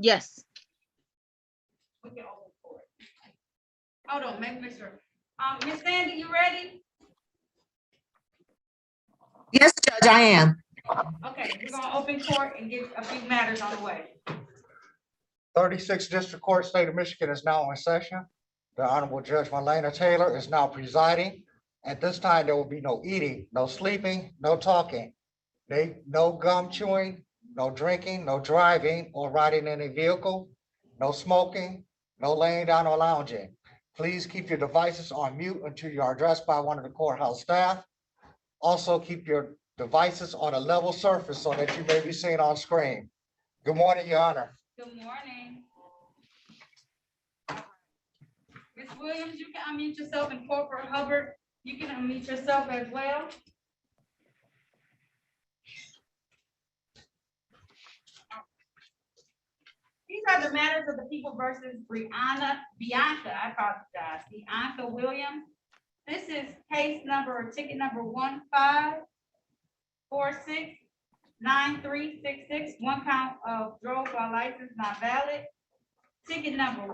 Yes. We can open for it. Hold on, make sure. Miss Sandy, you ready? Yes, Judge, I am. Okay, we're gonna open court and get a few matters on the way. 36th District Court, State of Michigan is now in session. The Honorable Judge Marlena Taylor is now presiding. At this time, there will be no eating, no sleeping, no talking. No gum chewing, no drinking, no driving or riding in a vehicle, no smoking, no laying down or lounging. Please keep your devices on mute until you are addressed by one of the courthouse staff. Also, keep your devices on a level surface so that you may be seen on screen. Good morning, Your Honor. Good morning. Ms. Williams, you can unmute yourself, and Corporal Hubbard, you can unmute yourself as well. These are the matters of the people versus Bianca, I apologize, Bianca Williams. This is case number, ticket number 15469366, one count of drove while license not valid. Ticket number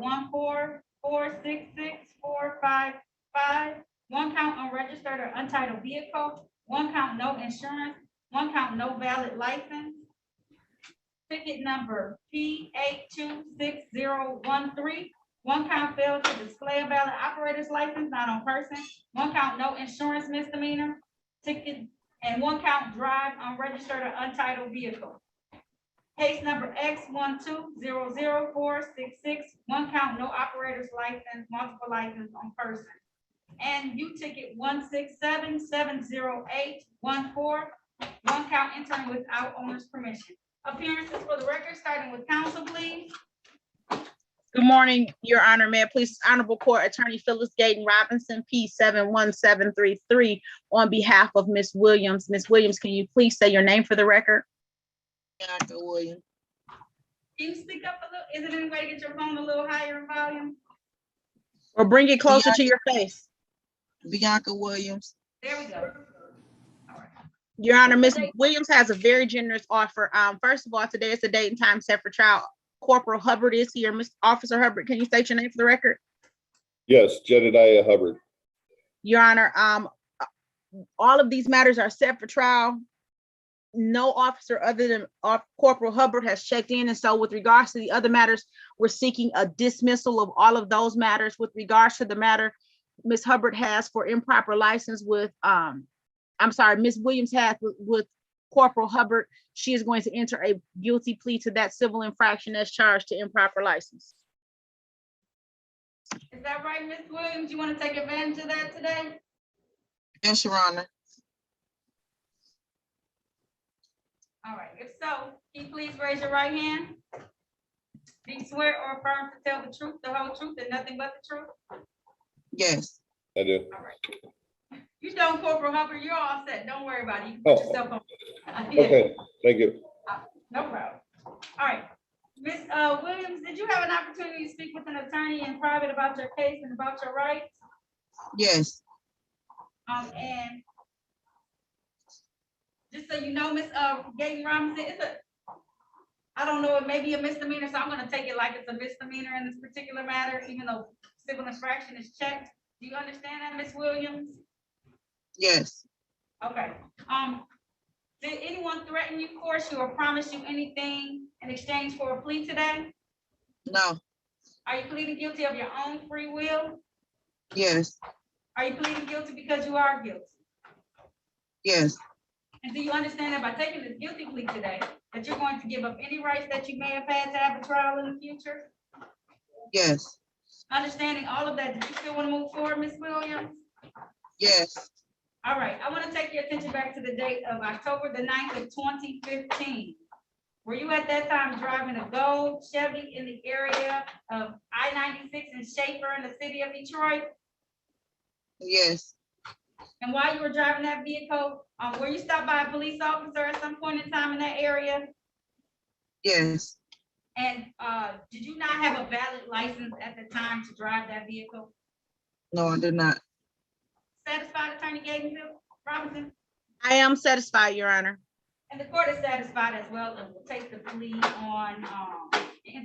1446645, one count unregistered or untitled vehicle, one count no insurance, one count no valid license. Ticket number P826013, one count failed to display a valid operator's license not on person, one count no insurance misdemeanor ticket, and one count drive unregistered or untitled vehicle. Case number X1200466, one count no operator's license, multiple license on person. And U ticket 167708141, one count entering without owner's permission. Appearances for the record, starting with counsel, please. Good morning, Your Honor. May I please Honorable Court Attorney Phyllis Gayton Robinson, P71733, on behalf of Ms. Williams. Ms. Williams, can you please say your name for the record? Bianca Williams. Can you speak up a little? Is it any way to get your phone a little higher in volume? Or bring it closer to your face? Bianca Williams. There we go. Your Honor, Ms. Williams has a very generous offer. First of all, today is the date and time set for trial. Corporal Hubbard is here. Mr. Officer Hubbard, can you state your name for the record? Yes, Jedediah Hubbard. Your Honor, all of these matters are set for trial. No officer other than Corporal Hubbard has checked in, and so with regards to the other matters, we're seeking a dismissal of all of those matters. With regards to the matter Ms. Hubbard has for improper license with Ms. Williams has with Corporal Hubbard, she is going to enter a guilty plea to that civil infraction as charged to improper license. Is that right, Ms. Williams? You want to take advantage of that today? Yes, Your Honor. All right, if so, can you please raise your right hand? Do you swear or affirm to tell the truth, the whole truth, and nothing but the truth? Yes. I do. All right. You don't, Corporal Hubbard, you're all set. Don't worry about it. You can put yourself on. Okay, thank you. No problem. All right. Ms. Williams, did you have an opportunity to speak with an attorney in private about your case and about your rights? Yes. And just so you know, Ms. Gayton Robinson, I don't know, it may be a misdemeanor, so I'm gonna take it like it's a misdemeanor in this particular matter, even though civil infraction is checked. Do you understand that, Ms. Williams? Yes. Okay. Did anyone threaten you, coerce you, or promise you anything in exchange for a plea today? No. Are you pleading guilty of your own free will? Yes. Are you pleading guilty because you are guilty? Yes. And do you understand that by taking this guilty plea today, that you're going to give up any rights that you may have had to have a trial in the future? Yes. Understanding all of that, do you still want to move forward, Ms. Williams? Yes. All right, I want to take your attention back to the date of October the 9th of 2015. Were you at that time driving a gold Chevy in the area of I-96 and Schaefer in the city of Detroit? Yes. And while you were driving that vehicle, were you stopped by a police officer at some point in time in that area? Yes. And did you not have a valid license at the time to drive that vehicle? No, I did not. Satisfied, Attorney Gayton Robinson? I am satisfied, Your Honor. And the court is satisfied as well, and will take the plea on,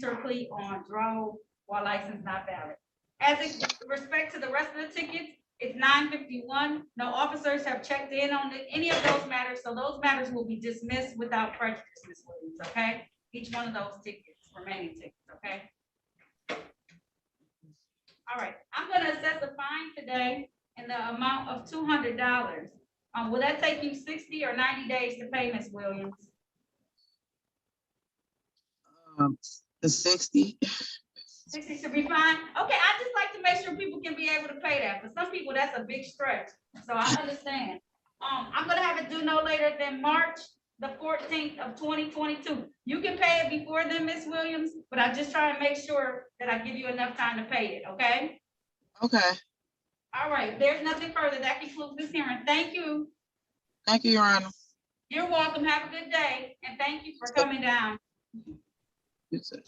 enter a plea on drove while license not valid. As in respect to the rest of the tickets, it's 9:51. No officers have checked in on any of those matters, so those matters will be dismissed without prejudice, Ms. Williams, okay? Each one of those tickets, remaining tickets, okay? All right, I'm gonna assess a fine today in the amount of $200. Will that take you 60 or 90 days to pay, Ms. Williams? The 60. 60 should be fine. Okay, I just like to make sure people can be able to pay that. For some people, that's a big stretch, so I understand. I'm gonna have it due no later than March the 14th of 2022. You can pay it before then, Ms. Williams, but I just try and make sure that I give you enough time to pay it, okay? Okay. All right, there's nothing further. That concludes this hearing. Thank you. Thank you, Your Honor. You're welcome. Have a good day, and thank you for coming down. Yes, sir.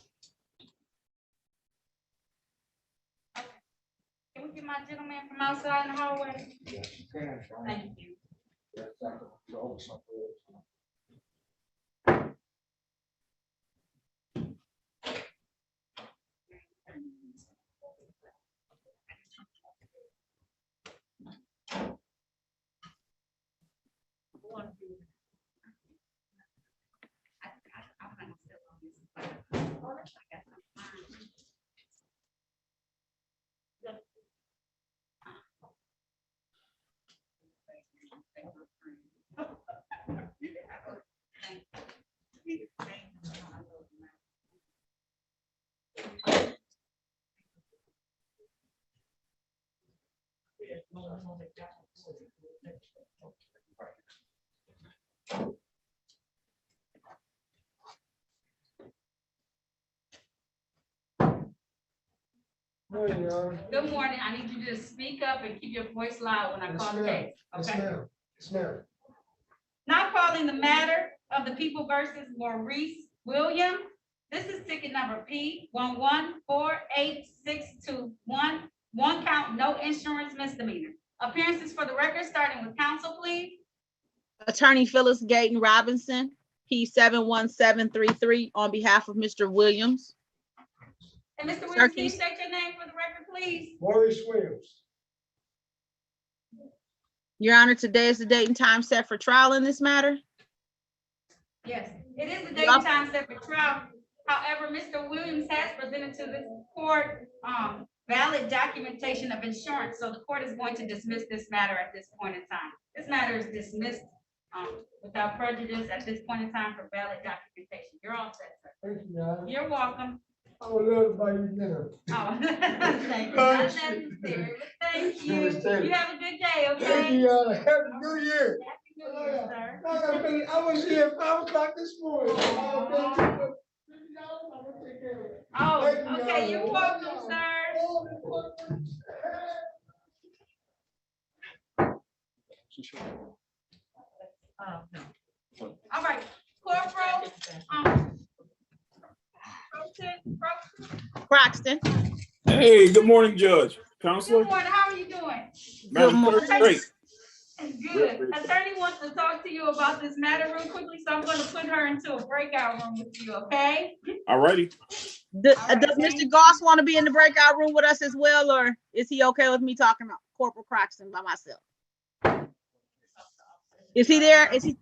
Can we get my gentleman from outside in the hallway? Yes, you can, Sean. Thank you. Yes, I can go with something. Morning, Your Honor. Good morning. I need you to speak up and keep your voice loud when I call the case, Yes, okay? ma'am. Yes, ma'am. Not calling the matter of the people versus Maurice Williams. This is ticket number P 11486211. One count, no insurance misdemeanor. Appearances for the record, starting with counsel, please. Attorney Phyllis Gayton Robinson, P 71733, on behalf of Mr. Williams. And Mr. Sir, Williams, can can you you- state your name for the record, please? Maurice Williams. Your Honor, today is the date and time set for trial in this matter. Yes, it is the date and time set for trial. However, Mr. Williams has presented to this court, valid documentation of insurance, so the court is going to dismiss this matter at this point in time. This matter is dismissed, without prejudice at this point in time for valid documentation. You're all set, sir. Thank you, Your Honor. You're welcome. I would love to buy you dinner. Oh, thank you. Not necessary, but thank you. You have a good day, Thank you, okay? Your Honor. Happy New Year. Happy New Year, sir. I was here at 5 o'clock this morning. Oh, Thank you, okay, Your you're Honor. welcome, sir. All right, Corporal, Croxton. Hey, good morning, Judge. good Counselor. morning, how are you doing? Good morning. Great. Good. Attorney wants to talk to you about this matter real quickly, so I'm gonna put her into a breakout room with you, okay? All righty. Does All right, thank Mr. Goss want to be in the breakout room with us as well, or is he okay with me talking to Corporal Croxton by myself? Is he there? Is he?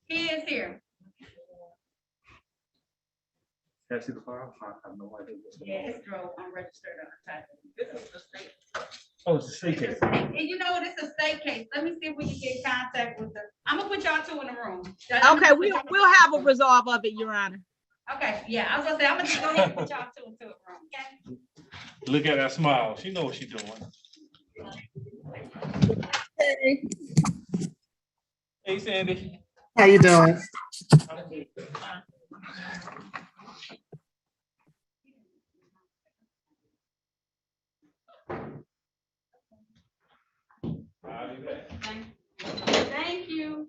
He is here. Can I see the file? I have no idea. Yeah, it's drove unregistered untitled. This is the state. Oh, it's a state case. And you know what, it's a state case. Let me see if we can get in contact with the, I'm gonna put y'all two in the room. Okay, we'll have a resolve of it, Your Honor. Okay, yeah, I was gonna say, I'm gonna just go ahead and put y'all two into a room, okay? Look at that smile. She knows what she's doing. Hey, Sandy. How you doing? Thank you.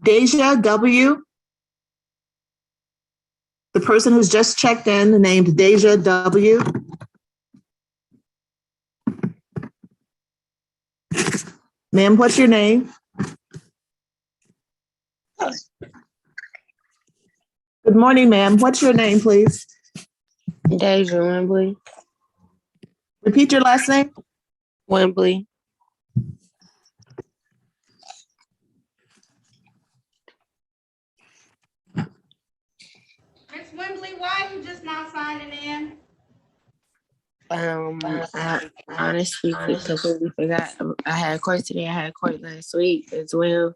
Deja W. The person who's just checked in, named Deja W. Ma'am, what's your name? Good morning, ma'am. What's your name, please? Deja Wembley. Repeat your last name. Wembley. Miss Wembley, why are you just not signing in? I honestly completely forgot. I had court today. I had court last week as well.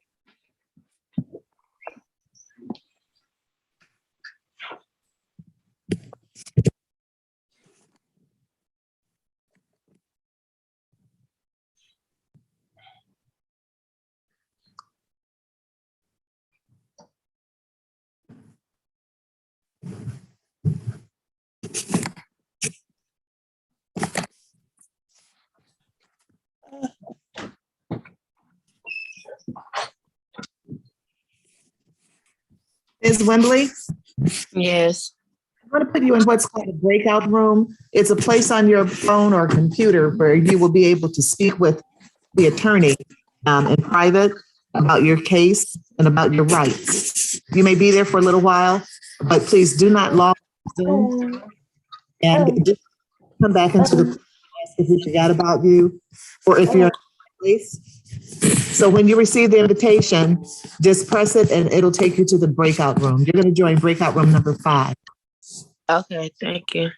Ms. Wembley, Yes. I'm going to put you in what's called a breakout room. It's a place on your phone or computer where you will be able to speak with the attorney in private about your case and about your rights. You may be there for a little while, but please do not log Zoom and just come back into the class if we forgot about you or if you're in place. So when you receive the invitation, just press it and it'll take you to the breakout room. You're going to join breakout room number 5. Okay, thank you.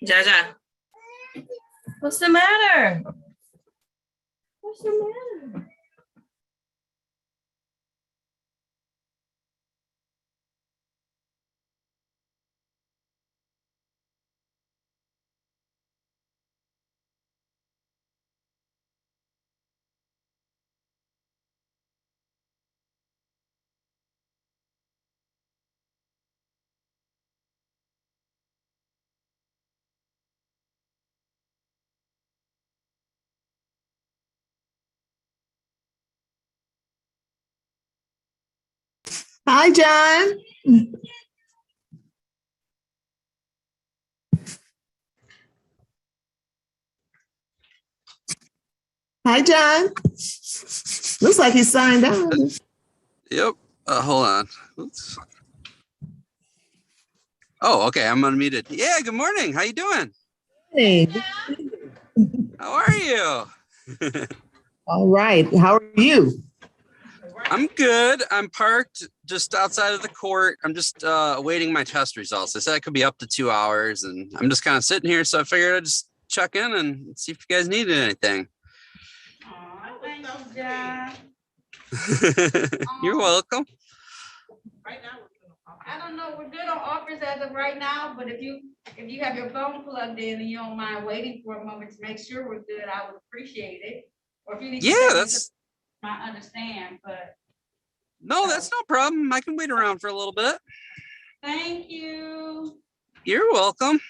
Jaja, what's the matter? What's the matter? Hi, John. Hi, John. Looks like he signed out. Yep. Hold on. Oops. Oh, okay. I'm unmuted. Yeah. Good morning. How you doing? Hey. How are you? All right. How are you? I'm good. I'm parked just outside of the court. I'm just awaiting my test results. They said it could be up to 2 hours, and I'm just kind of sitting here. So I figured I'd just check in and see if you guys needed anything. Aw, thank you, John. You're welcome. I don't know, we're good on offers as of right now, but if you have your phone plugged in and you don't mind waiting for a moment to make sure we're good, I would appreciate it. Or if you need to Yeah, take me that's to- I understand, but no, that's no problem. I can wait around for a little bit. thank you. You're welcome.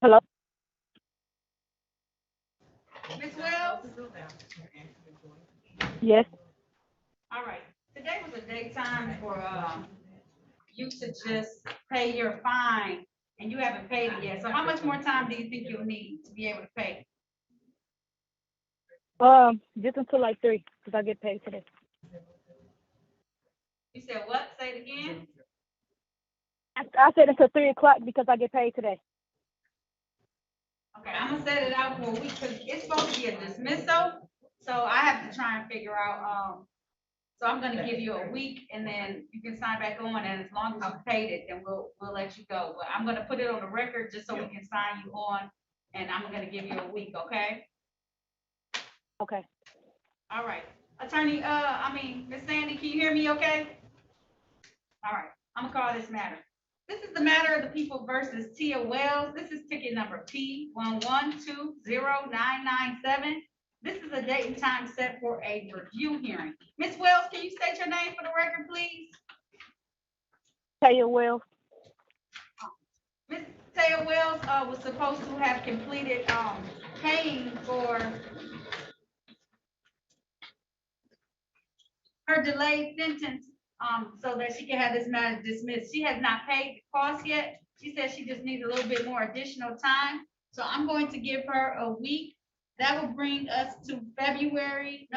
Hello? Ms. Wells? Yes. All right, today was a daytime for, you to just pay your fine, and you haven't paid it yet. So how much more time do you think you'll need to be able to pay? Just until like 3, because I get paid today. You said what? Say it again? I said until 3 o'clock because I get paid today. Okay, I'm gonna set it out for a week, because it's supposed to be a dismissal, so I have to try and figure out, so I'm gonna give you a week, and then you can sign back on, and as long as you paid it, then we'll let you go. But I'm gonna put it on the record just so we can sign you on, and I'm gonna give you a week, okay? Okay. All right, Attorney, Miss Sandy, can you hear me okay? All right, I'm gonna call this matter. This is the matter of the people versus Tia Wells. This is ticket number P11209997. This is a date and time set for a review hearing. Ms. Wells, can you state your name for the record, please? Taya Wells. Ms. Taya Wells, was supposed to have completed, paying for her delayed sentence, so that she can have this matter dismissed. She has not paid the cost yet. She says she just needs a little bit more additional time. So I'm going to give her a week. That will bring us to January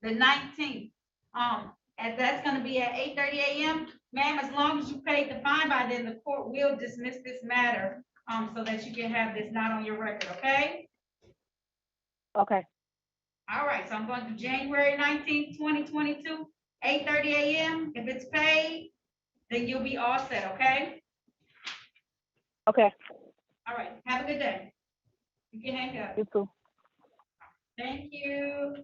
the 19th. And that's gonna be at 8:30 a.m. Ma'am, as long as you paid the fine by then, the court will dismiss this matter, so that you can have this not on your record, okay? Okay. All right, so I'm going to January 19th, 2022, 8:30 a.m. If it's paid, then you'll be all set, okay? Okay. All right, have a good day. You can hang up. You too. Thank you.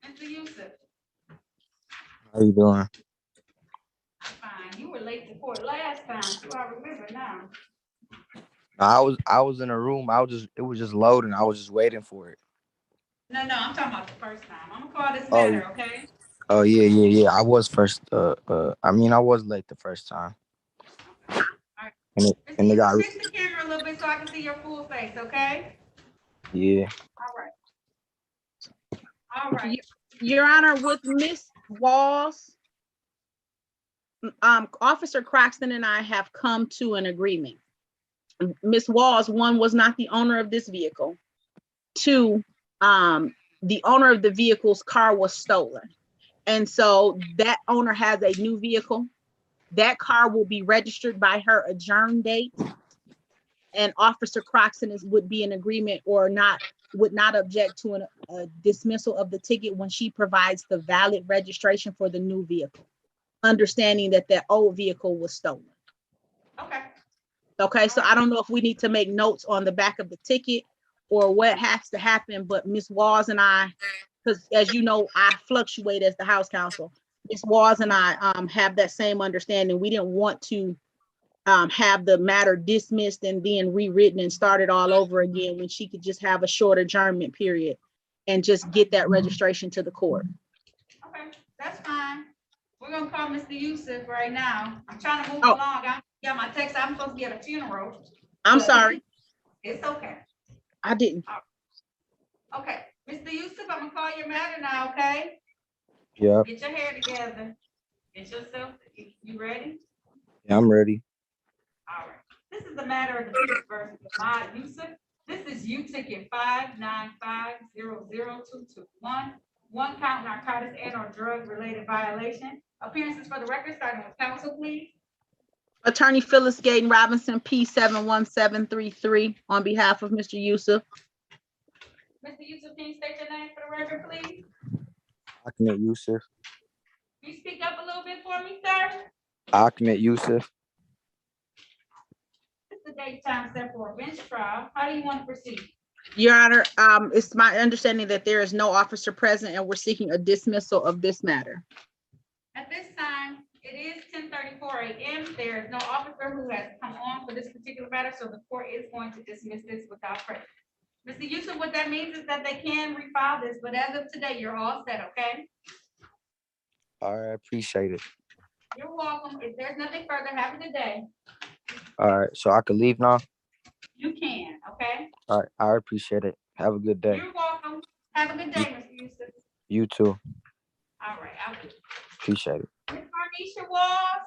Mr. Yusuf, How you doing? fine. You were late to court last time, so I remember now. I was in a room. It was just loading. I was just waiting for it. No, I'm talking about the first time. I'm gonna call this Oh, matter, okay? oh yeah. I was first. I was late the first time. And they got, Fix the camera a little bit so I can see your full face, okay? yeah. All right. All right. Your Honor, with Miss Walls, Officer Croxton and I have come to an agreement. Miss Walls, one, was not the owner of this vehicle. Two, the owner of the vehicle's car was stolen. And so that owner has a new vehicle. That car will be registered by her adjourn date. And Officer Croxton would be in agreement or would not object to a dismissal of the ticket when she provides the valid registration for the new vehicle, understanding that that old vehicle was stolen. Okay. Okay, so I don't know if we need to make notes on the back of the ticket or what has to happen, but Ms. Walls and I, because as you know, I fluctuate as the House Counsel. Ms. Walls and I have that same understanding. We didn't want to have the matter dismissed and then rewritten and started all over again when she could just have a short adjournment period and just get that registration to the court. Okay, that's fine. We're gonna call Mr. Yusuf right now. I'm trying to move Oh. along. I got my text. I'm supposed to be at a funeral. I'm but sorry, It's okay. I didn't. Okay, Mr. Yusuf, I'm gonna call your matter now, okay? Yep. Get your hair together. Get yourself, you ready? Yeah, I'm ready. All right. This is the matter of the people versus Ahmad Yusuf. This is U ticket 595000221. One count narcotics and or drug related violation. Appearances for the record, starting with counsel, please. Attorney Phyllis Gaten Robinson, P71733, on behalf of Mr. Yusuf. Mr. Yusuf, can you state your name for the record, please? Ahmed Yusuf. Can you speak up a little bit for me, sir? Ahmed Yusuf. This is the date time set for a bench trial. How do you want to proceed? Your Honor, it's my understanding that there is no officer present and we're seeking a dismissal of this matter. At this time, it is 10:34 a.m. There is no officer who has come on for this particular matter, so the court is going to dismiss this without prejudice. Mr. Yusuf, what that means is that they can refile this, but as of today, you're all set, okay? All right, appreciate it. You're welcome. If there's nothing further, have a good day. All right, so I can leave now? You can, okay? All right, I appreciate it. Have a good day. You're welcome. Have a good day, Mr. Yusuf. You too. All right, I'll do. Appreciate it. Ms. Marnisha Walls.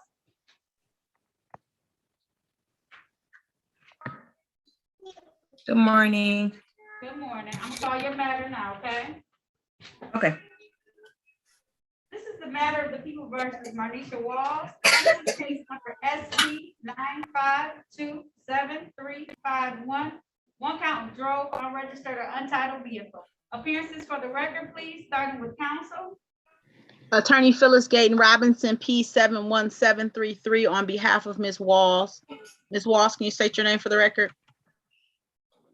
Good morning. Good morning. I'm gonna call your matter now, okay? Okay. This is the matter of the people versus Marnisha Walls. This is case number SB 9527351. One count drove unregistered or untitled vehicle. Appearances for the record, please, starting with counsel. Attorney Phyllis Gaten Robinson, P71733, on behalf of Ms. Walls. Ms. Walls, can you state your name for the record?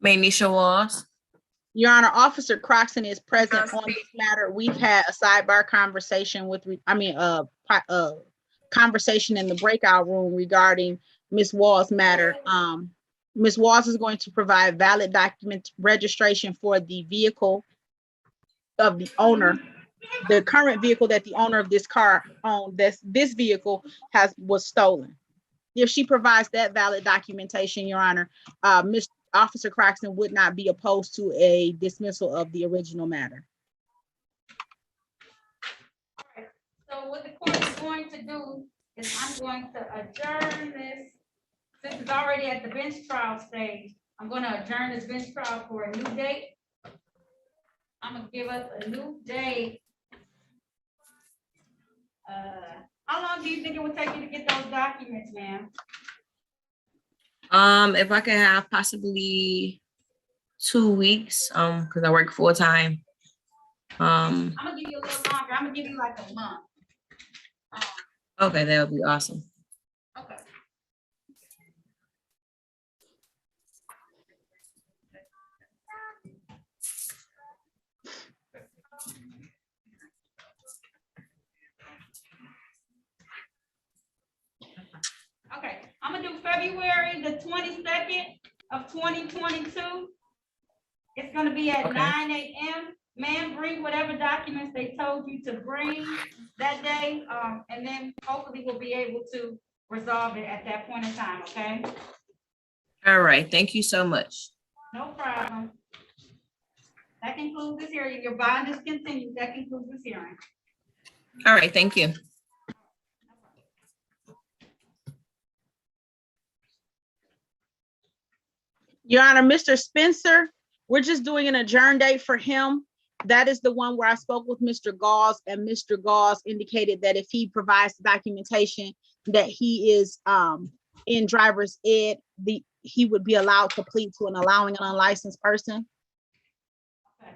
Manisha Walls. Your Honor, Officer Croxton is present on this matter. We've had a sidebar conversation conversation in the breakout room regarding Ms. Walls' matter. Ms. Walls is going to provide valid document registration for the vehicle of the owner, the current vehicle that the owner of this car owned. This vehicle was stolen. If she provides that valid documentation, Your Honor, Officer Croxton would not be opposed to a dismissal of the original matter. All right. So what the court is going to do is I'm going to adjourn this. Since it's already at the bench trial stage, I'm going to adjourn this bench trial for a new date. I'm gonna give us a new date. How long do you think it would take you to get those documents, ma'am? If I could have possibly 2 weeks, because I work full time. I'm gonna give you a little longer. I'm gonna give you like a month. Okay, that would be awesome. Okay. Okay, I'm gonna do February the 22nd of 2022. It's gonna be at 9 a.m. Ma'am, bring whatever documents they told you to bring that day, and then hopefully we'll be able to resolve it at that point in time, okay? All right, thank you so much. No problem. That concludes this hearing. Your bond is continued. That concludes this hearing. All right, thank you. Your Honor, Mr. Spencer, we're just doing an adjourn date for him. That is the one where I spoke with Mr. Gauls, and Mr. Gauls indicated that if he provides the documentation that he is in driver's ed, he would be allowed to plead to an allowing an unlicensed person. Okay.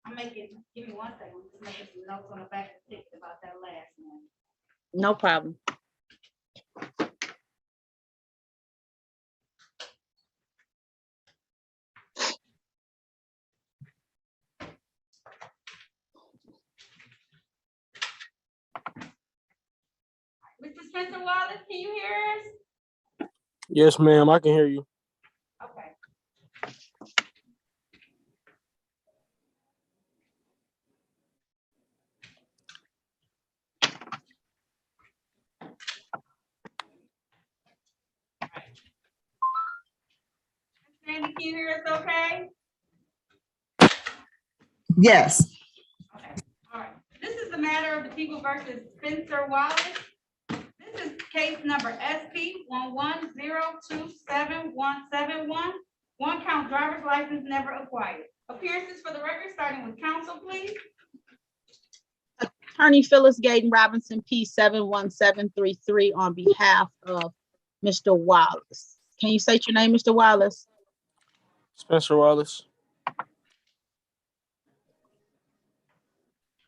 I'm making, give me 1 second. I'm just making some notes on the back of the ticket about that last one. No problem. Mr. Spencer Wallace, can you hear us? Yes, ma'am, I can hear you. Okay. Sandy, can you hear us okay? Yes. Okay, all right. This is the matter of the people versus Spencer Wallace. This is case number SP 110271171. One count driver's license never acquired. Appearances for the record, starting with counsel, please. Attorney Phyllis Gaten Robinson, P 71733 on behalf of Mr. Wallace. Can you state your name, Mr. Wallace? Spencer Wallace.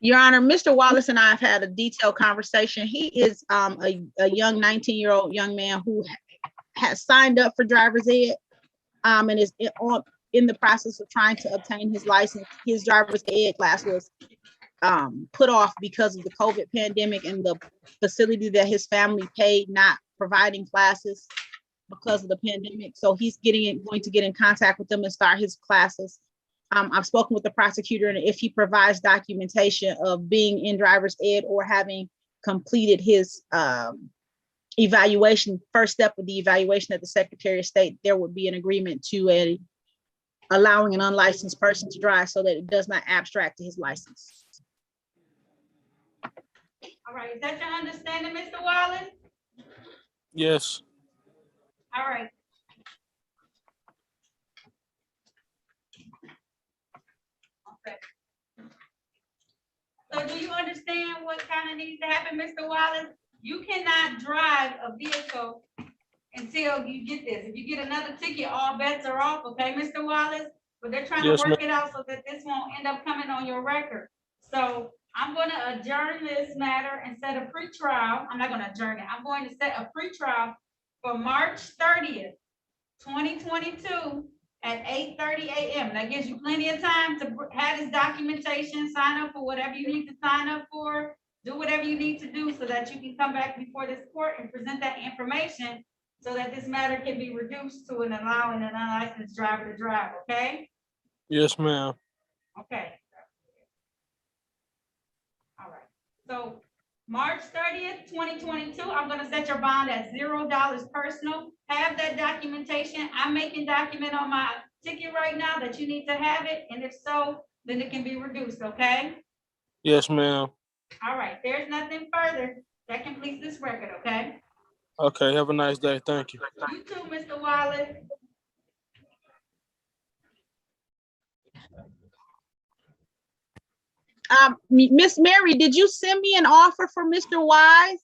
Your Honor, Mr. Wallace and I have had a detailed conversation. He is a young 19-year-old young man who has signed up for driver's ed and is in the process of trying to obtain his license. His driver's ed class was put off because of the COVID pandemic and the facility that his family paid not providing classes because of the pandemic. So he's going to get in contact with them and start his classes. I've spoken with the prosecutor, and if he provides documentation of being in driver's ed or having completed his evaluation, first step of the evaluation at the Secretary of State, there would be an agreement to allowing an unlicensed person to drive so that it does not abstract to his license. All right, is that your understanding, Mr. Wallace? Yes. All right. Okay. So do you understand what kind of needs to happen, Mr. Wallace? You cannot drive a vehicle until you get this. If you get another ticket, all bets are off, okay, Mr. Wallace? But they're trying to work it out so that this won't end up coming on your record. So I'm gonna adjourn this matter and set a pretrial. I'm not gonna adjourn it. I'm going to set a pretrial for March 30th, 2022 at 8:30 a.m. That gives you plenty of time to have this documentation, sign up for whatever you need to sign up for, do whatever you need to do so that you can come back before this court and present that information so that this matter can be reduced to an allowing an unlicensed driver to drive, okay? Yes, ma'am. Okay. All right. So March 30th, 2022, I'm gonna set your bond at $0 personal. Have that documentation. I'm making document on my ticket right now that you need to have it. And if so, then it can be reduced, okay? Yes, ma'am. All right, there's nothing further. That completes this record, okay? Okay, have a nice day. Thank you. You too, Mr. Wallace. Miss Mary, did you send me an offer for Mr. Wise?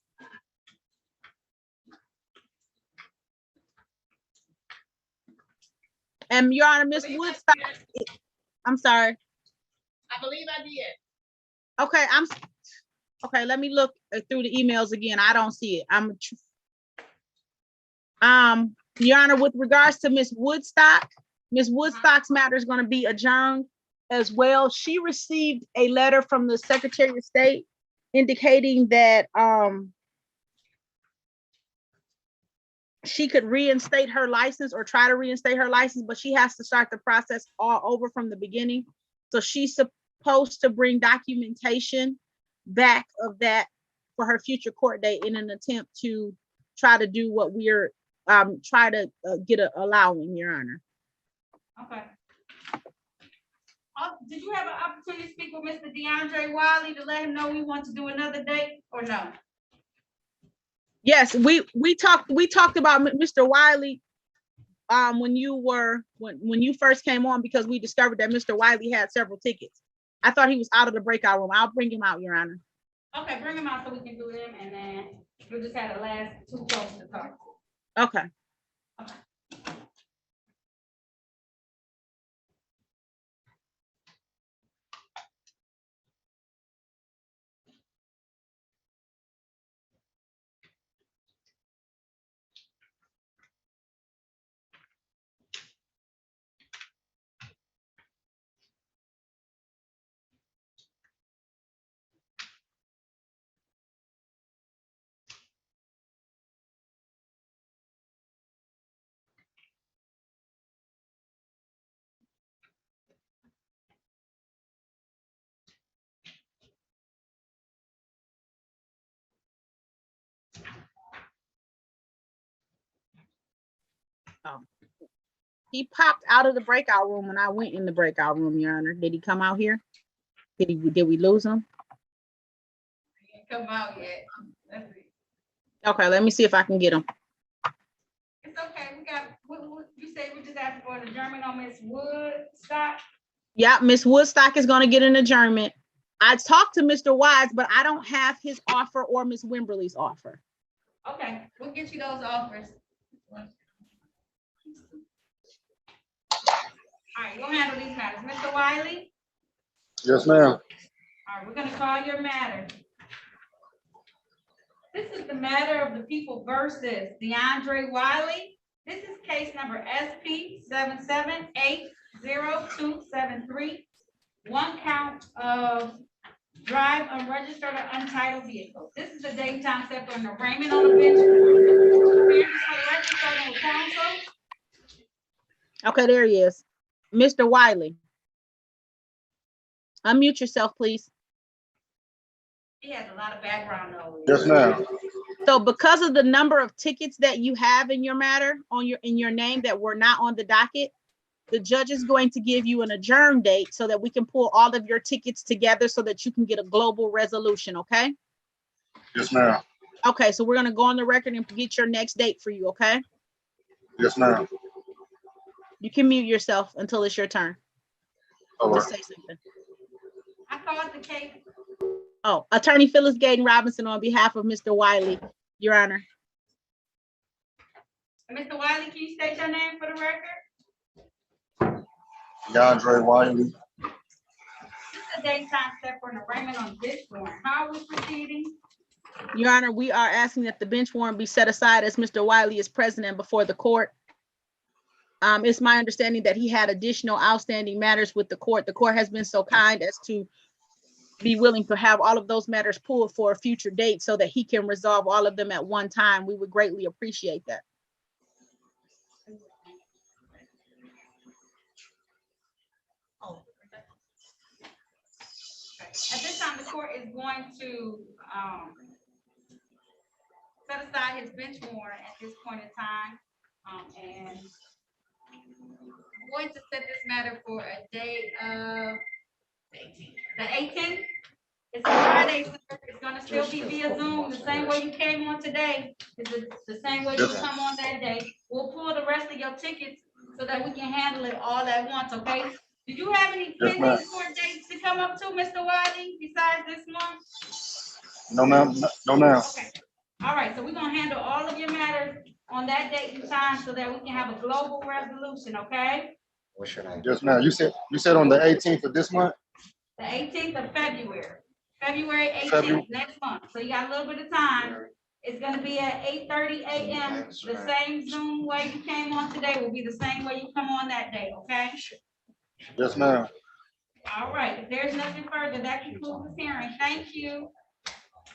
And Your Honor, Miss Woodstock, I'm sorry. I believe I did. Okay, okay, let me look through the emails again. I don't see it. Your Honor, with regards to Miss Woodstock's matter is going to be adjourned as well. She received a letter from the Secretary of State indicating that she could reinstate her license or try to reinstate her license, but she has to start the process all over from the beginning. So she's supposed to bring documentation back of that for her future court date in an attempt to try to do what we're try to get allowing, Your Honor. Okay. Did you have an opportunity to speak with Mr. DeAndre Wiley to let him know we want to do another date or no? Yes, we talked about Mr. Wiley when you first came on, because we discovered that Mr. Wiley had several tickets. I thought he was out of the breakout room. I'll bring him out, Your Honor. Okay, bring him out so we can do them, and then we'll just have the last two folks to talk to. Okay. He popped out of the breakout room when I went in the breakout room, Your Honor. Did he come out here? Did we lose him? He ain't come out yet. Let's see. Okay, let me see if I can get him. It's okay. We got. You say we just asked for an adjournment on Miss Woodstock. Yeah, Miss Woodstock is going to get an adjournment. I talked to Mr. Wise, but I don't have his offer or Miss Wimberly's offer. Okay, we'll get you those offers. All right, we'll handle these matters. Mr. Wiley? Yes, ma'am. All right, we're gonna call your matter. This is the matter of the people versus DeAndre Wiley. This is case number SP 7780273. One count of drive unregistered or untitled vehicle. This is the daytime set for an arraignment on the bench. Okay, there he is. Mr. Wiley. Unmute yourself, please. He has a lot of background noise. Yes, ma'am. So because of the number of tickets that you have in your matter in your name that were not on the docket, the judge is going to give you an adjourn date so that we can pull all of your tickets together so that you can get a global resolution, okay? Yes, ma'am. Okay, so we're gonna go on the record and get your next date for you, okay? Yes, ma'am. You can mute yourself until it's your turn. All Just right. say something. I called the case. Oh, Attorney Phyllis Gaten Robinson on behalf of Mr. Wiley, Your Honor. Mr. Wiley, can you state your name for the record? DeAndre Wiley. This is a daytime set for an arraignment on this warrant. How are we proceeding? Your Honor, we are asking that the bench warrant be set aside as Mr. Wiley is present and before the court. It's my understanding that he had additional outstanding matters with the court. The court has been so kind as to be willing to have all of those matters pulled for a future date so that he can resolve all of them at one time. We would greatly appreciate that. At this time, the court is going to set aside his bench warrant at this point in time. And I'm going to set this matter for a date of the 18th. It's a Friday, so it's gonna still be via Zoom, the same way you came on today. It's the same way you come on that day. We'll pull the rest of your tickets so that we can handle it all at once, okay? Did you have any Yes, pending ma'am. court dates to come up to, Mr. Wiley, besides this month? No, ma'am. No, ma'am. Okay. All right, so we're gonna handle all of your matters on that date and time so that we can have a global resolution, okay? What's your name? Yes, ma'am. You said on the 18th of this month? The 18th of February, February 18th, February. next month. So you got a little bit of time. It's gonna be at 8:30 a.m. The same Zoom way you came on today will be the same way you come on that day, okay? Yes, ma'am. All right, if there's nothing further, that concludes this hearing. Thank you.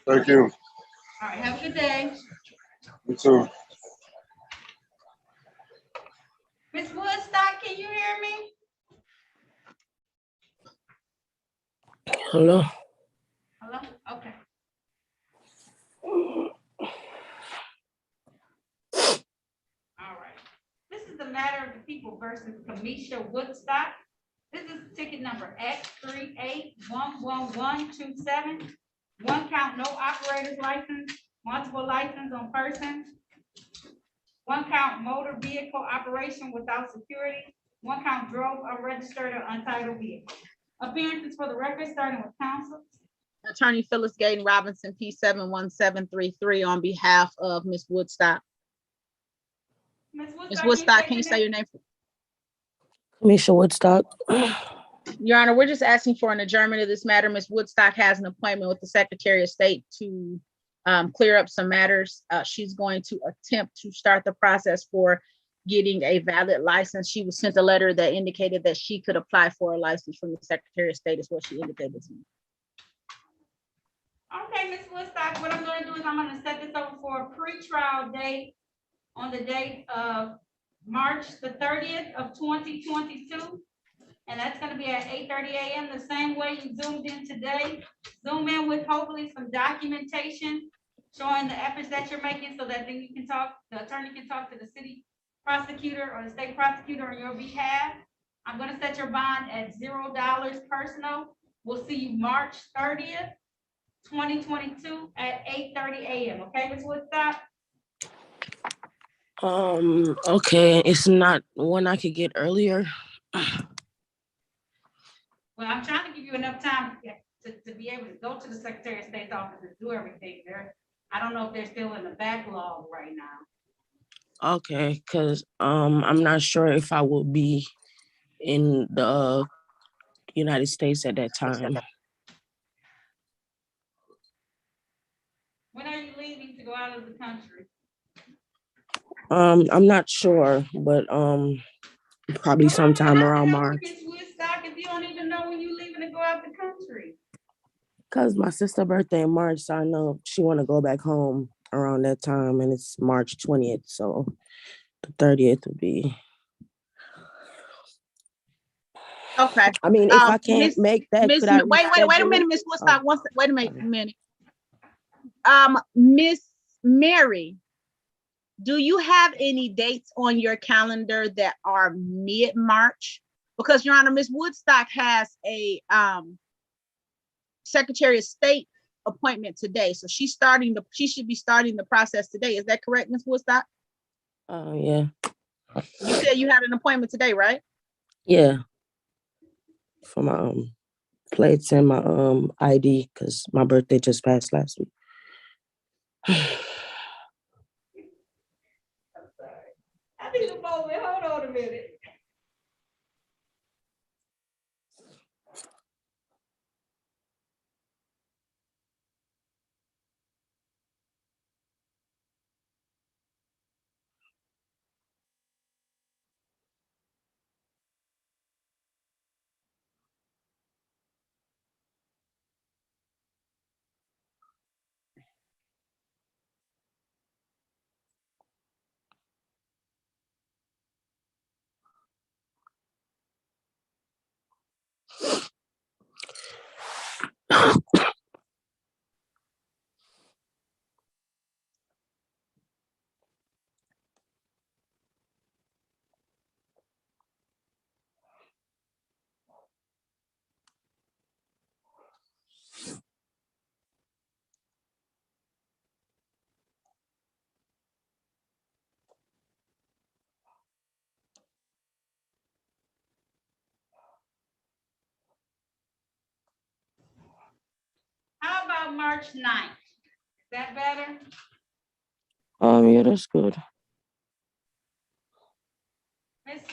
Thank you. All right, have a good day. You too. Ms. Woodstock, can you hear me? Hello. Hello? Okay. All right. This is the matter of the people versus Kamisha Woodstock. This is ticket number X38111127. One count, no operator's license, multiple license on person. One count, motor vehicle operation without security. One count, drove unregistered or untitled vehicle. Appearances for the record, starting with counsel. Attorney Phyllis Gaten Robinson, P71733, on behalf of Ms. Woodstock. Ms. Ms. Woodstock, can you say your name? Kamisha Woodstock. Your Honor, we're just asking for an adjournment of this matter. Ms. Woodstock has an appointment with the Secretary of State to clear up some matters. She's going to attempt to start the process for getting a valid license. She was sent a letter that indicated that she could apply for a license from the Secretary of State, is what she indicated to me. Okay, Ms. Woodstock, what I'm gonna do is I'm gonna set this over for a pre-trial date on the date of March the 30th of 2022. And that's gonna be at 8:30 a.m. the same way you zoomed in today. Zoom in with hopefully some documentation showing the efforts that you're making so that then you can talk, the attorney can talk to the city prosecutor or the state prosecutor on your behalf. I'm gonna set your bond at $0 personal. We'll see you March 30th. 2022 at 8:30 a.m. Okay, Ms. Woodstock? Okay, it's not one I could get earlier. Well, I'm trying to give you enough time to be able to go to the Secretary of State's office and do everything there. I don't know if they're still in the backlog right now. Okay, because I'm not sure if I will be in the United States at that time. When are you leaving to go out of the country? I'm not sure, but probably sometime around March. Ms. Woodstock, if you don't even know when you're leaving to go out the country. Cause my sister's birthday in March, so I know she want to go back home around that time, and it's March 20th, so the 30th would be. Okay. I mean, if I can't make that, Miss, could I wait a reschedule minute, it? Miss Woodstock. Wait a Okay. minute. Miss Mary, do you have any dates on your calendar that are mid-March? Because Your Honor, Miss Woodstock has a Secretary of State appointment today, so she should be starting the process today. Is that correct, Miss Woodstock? Yeah. You said you had an appointment today, right? Yeah. For my plates and my ID, because my birthday just passed last week. I need a moment. Hold on a minute. How about March 9th? Is that better? Yeah, that's good. Ms.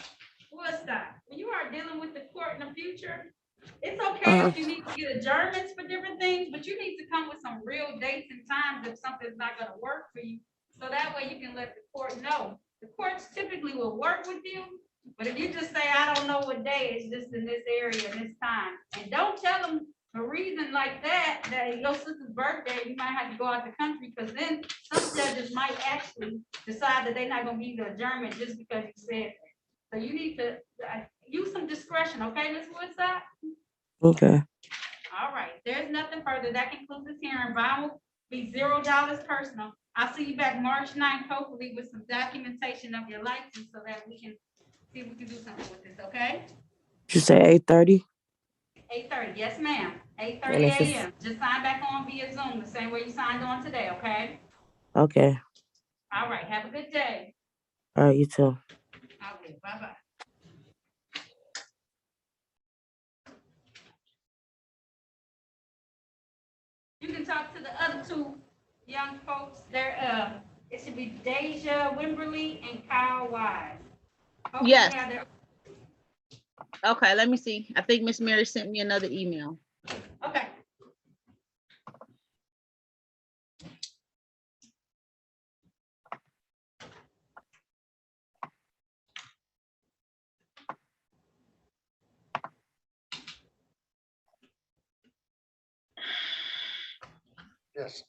Woodstock, when you are dealing with the court in the future, it's okay if you need to get adjournments for different things, but you need to come with some real dates and times if something's not gonna work for you. So that way you can let the court know. The courts typically will work with you, but if you just say, I don't know what day, it's just in this area, this time. And don't tell them a reason like that, that your sister's birthday, you might have to go out the country, because then some judges might actually decide that they're not gonna give you the adjournment just because you said that. So you need to use some discretion, okay, Ms. Woodside? Okay. All right, there's nothing further. That concludes this hearing. Bond will be $0 personal. I'll see you back March 9th, hopefully with some documentation of your license so that we can see if we can do something with this, okay? You say 8:30? 8:30, yes, ma'am. 8:30 And if it's a.m. Just sign back on via Zoom, the same way you signed on today, okay? okay. All right, have a good day. All right, you too. Okay, bye-bye. You can talk to the other two young folks. They're it should be Deja Wimberly and Kyle Wise. Hopefully Yes. they have their- Okay, let me see. I think Miss Mary sent me another email. Okay. Yes,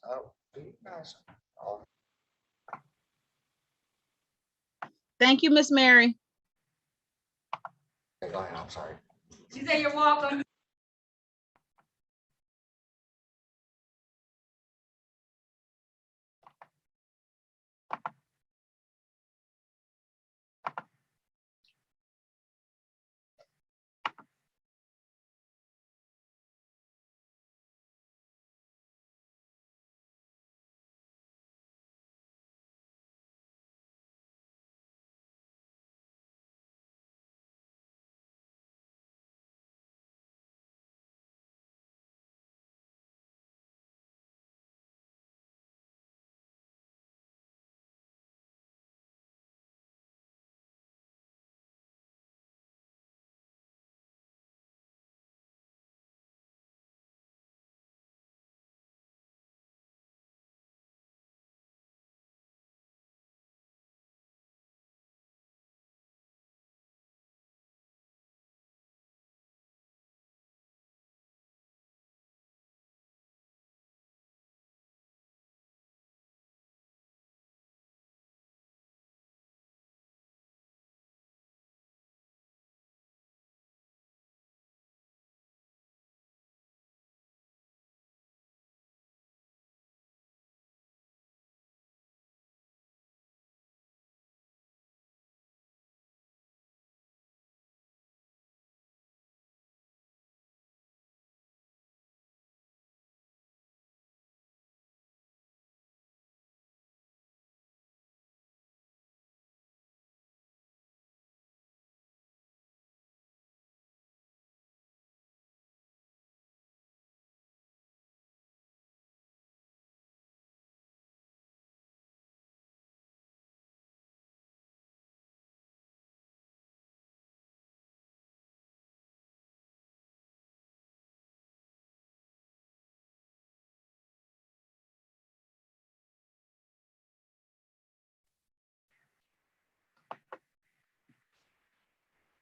do you guys? Oh, Thank you, Miss Mary. okay, go ahead, I'm sorry. She said you're welcome.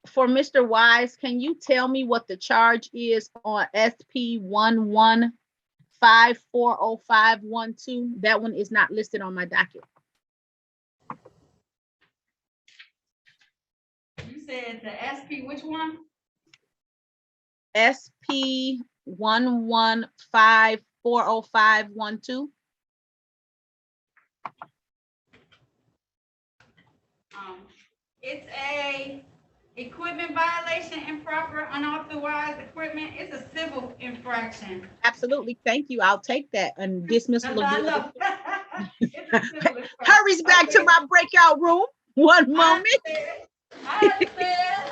For Mr. Wise, can you tell me what the charge is on SP 11540512? That one is not listed on my docket. You said the SP, which one? SP 11540512. It's a equipment violation, improper, unauthorized equipment. It's a civil infraction. Absolutely. Thank you. I'll take that. And dismissal of the other. It's a civil infraction. Hurries back to my breakout room. One moment. I understand.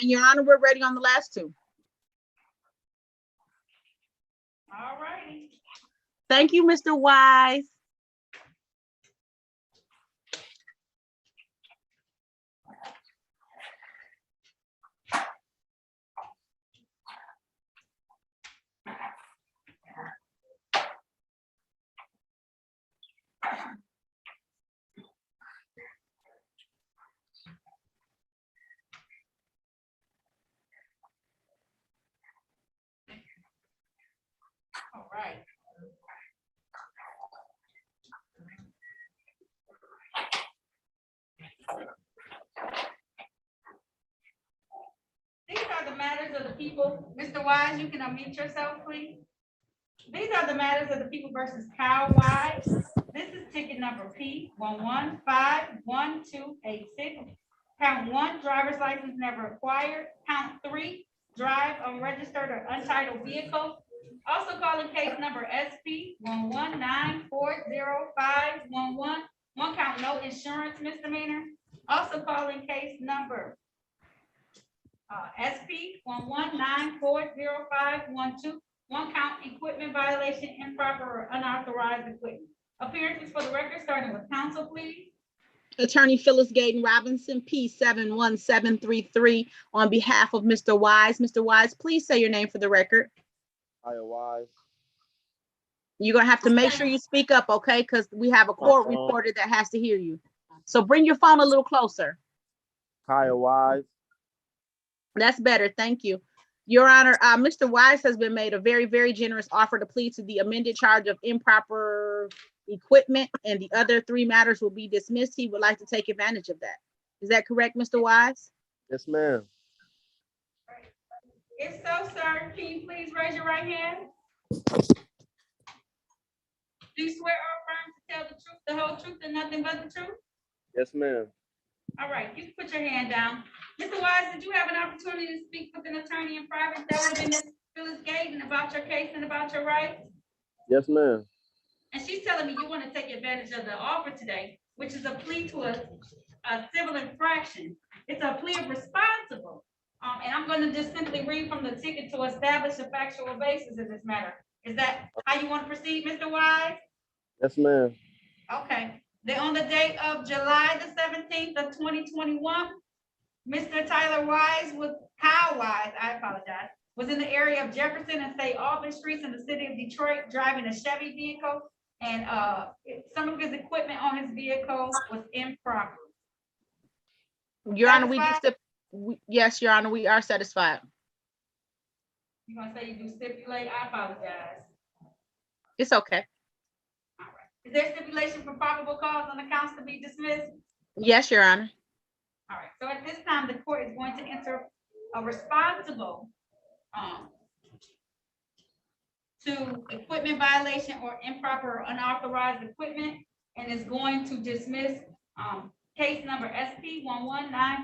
And Your Honor, we're ready on the last two. All righty. Thank you, Mr. Wise. All right. These are the matters of the people. Mr. Wise, you can unmute yourself, please. These are the matters of the people versus Kyle Wise. This is ticket number P 1151286. Count 1, driver's license never acquired. Count 3, drive unregistered or untitled vehicle. Also calling case number SP 119405111. One count no insurance misdemeanor. Also calling case number SP 119405112. One count equipment violation, improper or unauthorized equipment. Appearances for the record, starting with counsel, please. Attorney Phyllis Gaten Robinson, P 71733, on behalf of Mr. Wise. Mr. Wise, please say your name for the record. Kyle Wise. You're gonna have to make sure you speak up, okay? Because we have a court reporter that has to hear you. So bring your phone a little closer. Kyle Wise. That's better, thank you. Your Honor, Mr. Wise has been made a very, very generous offer to plead to the amended charge of improper equipment, and the other 3 matters will be dismissed. He would like to take advantage of that. Is that correct, Mr. Wise? Yes, ma'am. If so, sir, can you please raise your right hand? Do you swear or affirm to tell the truth, the whole truth, and nothing but the truth? Yes, ma'am. All right, you can put your hand down. Mr. Wise, did you have an opportunity to speak with an attorney in private? That would have been Ms. Phyllis Gaten about your case and about your rights? Yes, ma'am. And she's telling me you want to take advantage of the offer today, which is a plea to a civil infraction. It's a plea of responsible. And I'm going to just simply read from the ticket to establish a factual basis of this matter. Is that how you want to proceed, Mr. Wise? Yes, ma'am. Okay. Then on the date of July the 17th of 2021, Mr. Tyler Wise Kyle Wise, I apologize, was in the area of Jefferson and St. Albans Streets in the city of Detroit, driving a Chevy vehicle, and some of his equipment on his vehicle was improper. Your Honor, yes, Your Honor, we are satisfied. You gonna say you do stipulate? I apologize. It's okay. All right. Is there stipulation for probable cause on the counts to be dismissed? Yes, Your Honor. All right, so at this time, the court is going to enter a responsible to equipment violation or improper or unauthorized equipment, and is going to dismiss case number SP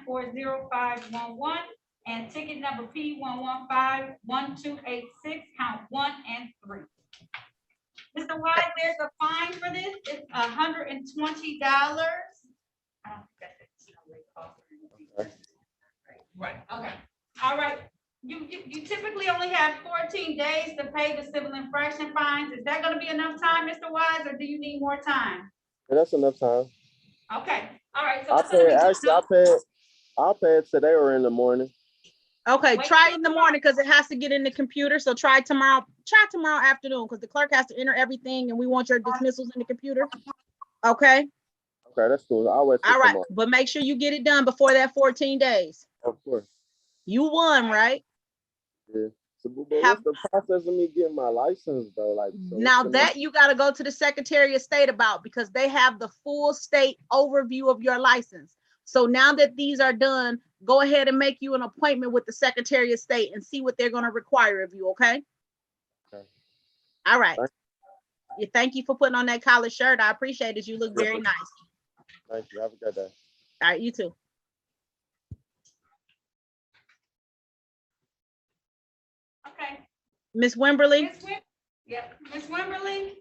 119405111 and ticket number P 1151286, count 1 and 3. Mr. Wise, there's a fine for this. It's $120. Right, okay. All right. You typically only have 14 days to pay the civil infraction fines. Is that going to be enough time, Mr. Wise, or do you need more time? Yeah, that's enough time. Okay. All right. So I'll pay it today or in the morning. Okay, try in the morning because it has to get in the computer. So try tomorrow. Try tomorrow afternoon because the clerk has to enter everything, and we want your dismissals in the computer. Okay. Okay, that's cool. I'll wait. All right, but make sure you get it done before that 14 days. Of course. You won, right? Yeah. So, but what's the process of me getting my license though? Like, so now that you got to go to the Secretary of State about, because they have the full state overview of your license. So now that these are done, go ahead and make you an appointment with the Secretary of State and see what they're going to require of you. Okay. Okay. All right. Thank you for putting on that collared shirt. I appreciate it. You look very nice. Thank you. Have a good day. All right. You too. Okay. Miss Wimberly. Yep. Miss Wimberly.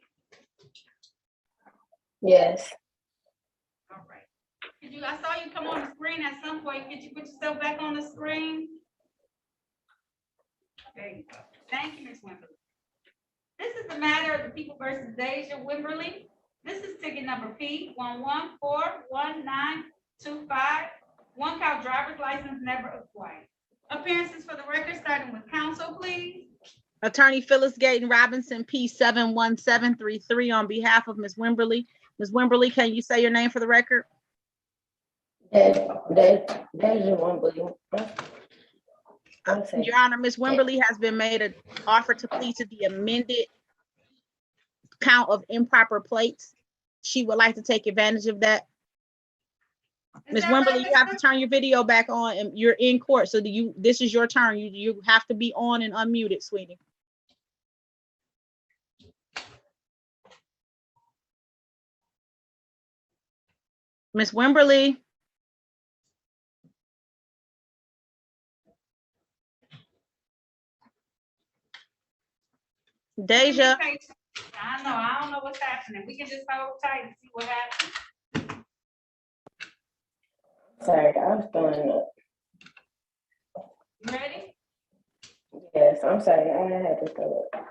Yes. All right. I saw you come on the screen at some point. Could you put yourself back on the screen? There you go. Thank you, Ms. Wimberly. This is the matter of the people versus Deja Wimberly. This is ticket number P11411925. One count driver's license never acquired. Appearances for the record, starting with counsel, please. Attorney Phyllis Gayton Robinson, P71733 on behalf of Ms. Wimberly. Ms. Wimberly, can you say your name for the record? Deja Wimberly. Your Honor, Ms. Wimberly has been made an offer to plead to the amended count of improper plates. She would like to take advantage of that. Ms. Wimberly, you have to turn your video back on, and you're in court, so this is your turn. You have to be on and unmuted, sweetie. Ms. Wimberly. Deja. I don't know what's happening. We can just hold tight and see what happens. Sorry, I was throwing up. You ready? Yes, I'm sorry. I had to throw up.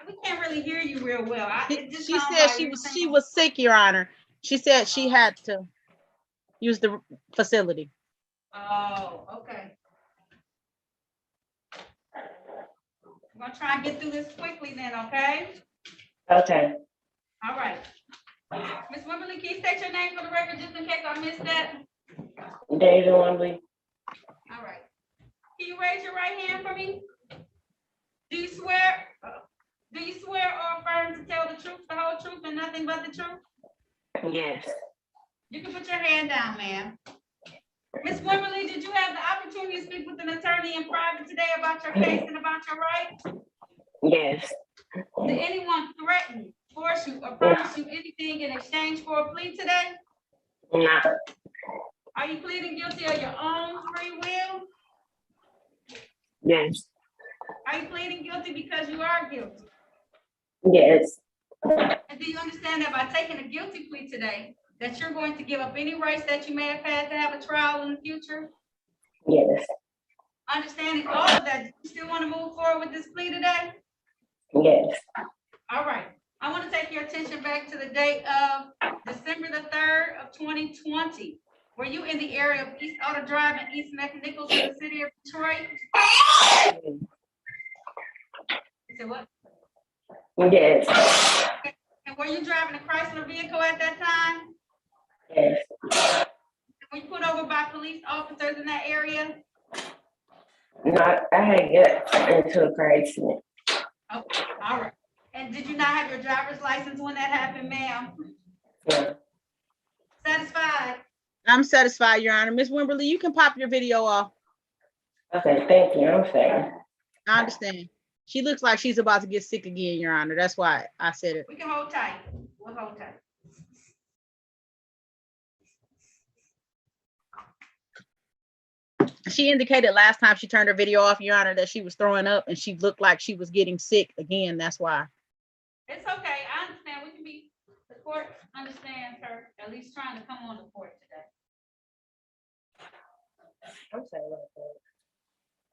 We can't really hear you real well. She said she was sick, Your Honor. She said she had to use the facility. Oh, okay. I'm gonna try and get through this quickly then, okay? Okay. All right. Ms. Wimberly, can you state your name for the record just in case I missed that? Deja Wimberly. All right. Can you raise your right hand for me? Do you swear or affirm to tell the truth, the whole truth, and nothing but the truth? Yes. You can put your hand down, ma'am. Ms. Wimberly, did you have the opportunity to speak with an attorney in private today about your case and about your rights? Yes. Did anyone threaten, force you, or promise you anything in exchange for a plea today? No. Are you pleading guilty of your own free will? Yes. Are you pleading guilty because you are guilty? Yes. And do you understand that by taking a guilty plea today, that you're going to give up any rights that you may have had to have a trial in the future? Yes. Understanding all of that, do you still want to move forward with this plea today? Yes. All right. I want to take your attention back to the date of December the 3rd of 2020. Were you in the area of East Auto Drive and East McNichols in the city of Detroit? You said what? Yes. And were you driving a Chrysler vehicle at that time? Yes. Were you put over by police officers in that area? No, I had got into a car accident. Okay, all right. And did you not have your driver's license when that happened, ma'am? Yeah. Satisfied? I'm satisfied, Your Honor. Ms. Wimberly, you can pop your video off. Okay, thank you. I'm sorry. I understand. She looks like she's about to get sick again, Your Honor. That's why I said it. We can hold tight. We'll hold tight. She indicated last time she turned her video off, Your Honor, that she was throwing up and she looked like she was getting sick again. That's why. It's okay. I understand. We can be, the court understands her at least trying to come on the court today. I'm sorry about that.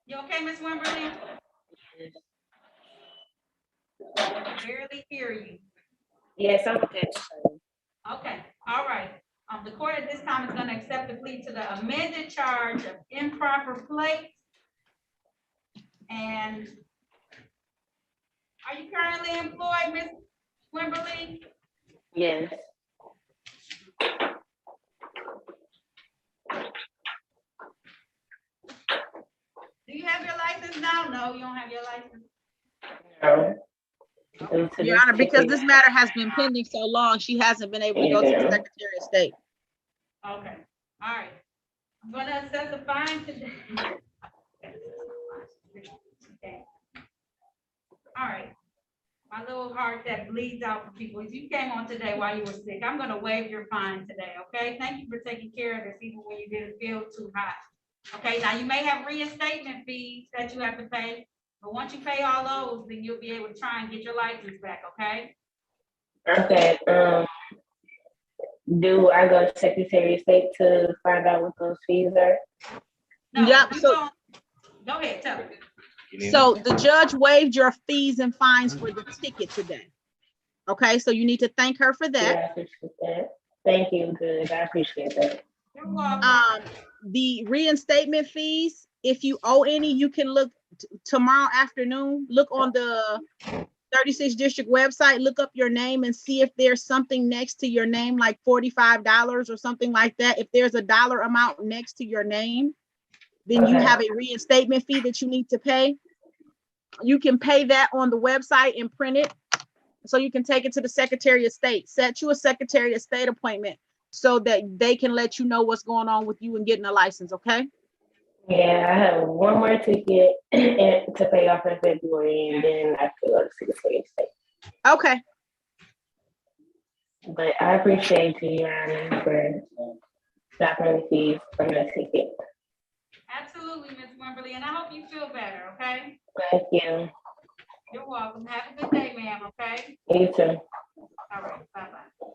You okay, Ms. Wimberly? I barely hear you. Yes, I'm okay. Okay, all right. The court at this time is going to accept the plea to the amended charge of improper plate. And are you currently employed, Ms. Wimberly? Yes. Do you have your license now? No, you don't have your license. No. Your Honor, because this matter has been pending so long, she hasn't been able to go to the Secretary of State. Okay, all right. I'm gonna assess a fine today. Okay. All right. My little heart that bleeds out for people. If you came on today while you were sick, I'm gonna waive your fine today, okay? Thank you for taking care of this even when you didn't feel too hot. Okay, now you may have reinstatement fees that you have to pay, but once you pay all those, then you'll be able to try and get your license back, okay? Okay. Do I go to Secretary of State to find out what those fees are? No, Yeah, you so go ahead, tell me. So the judge waived your fees and fines for the ticket today. Okay, so you need to thank her for Yeah, I that. appreciate that. Thank you, good. I appreciate that. You're welcome. The reinstatement fees, if you owe any, you can look tomorrow afternoon, look on the 36 district website, look up your name and see if there's something next to your name, like $45 or something like that. If there's a dollar amount next to your name, then you have a reinstatement fee that you need to pay. You can pay that on the website and print it. So you can take it to the Secretary of State, set you a Secretary of State appointment so that they can let you know what's going on with you and getting a license, okay? Yeah, I have one more ticket to pay off in February, and then I could go to Secretary of State. Okay. But I appreciate you, Your Honor, for stopping the fees from the ticket. Absolutely, Ms. Wimberly, and I hope you feel better, okay? Thank you. You're welcome. Have a good day, ma'am, okay? You too. All right, bye-bye.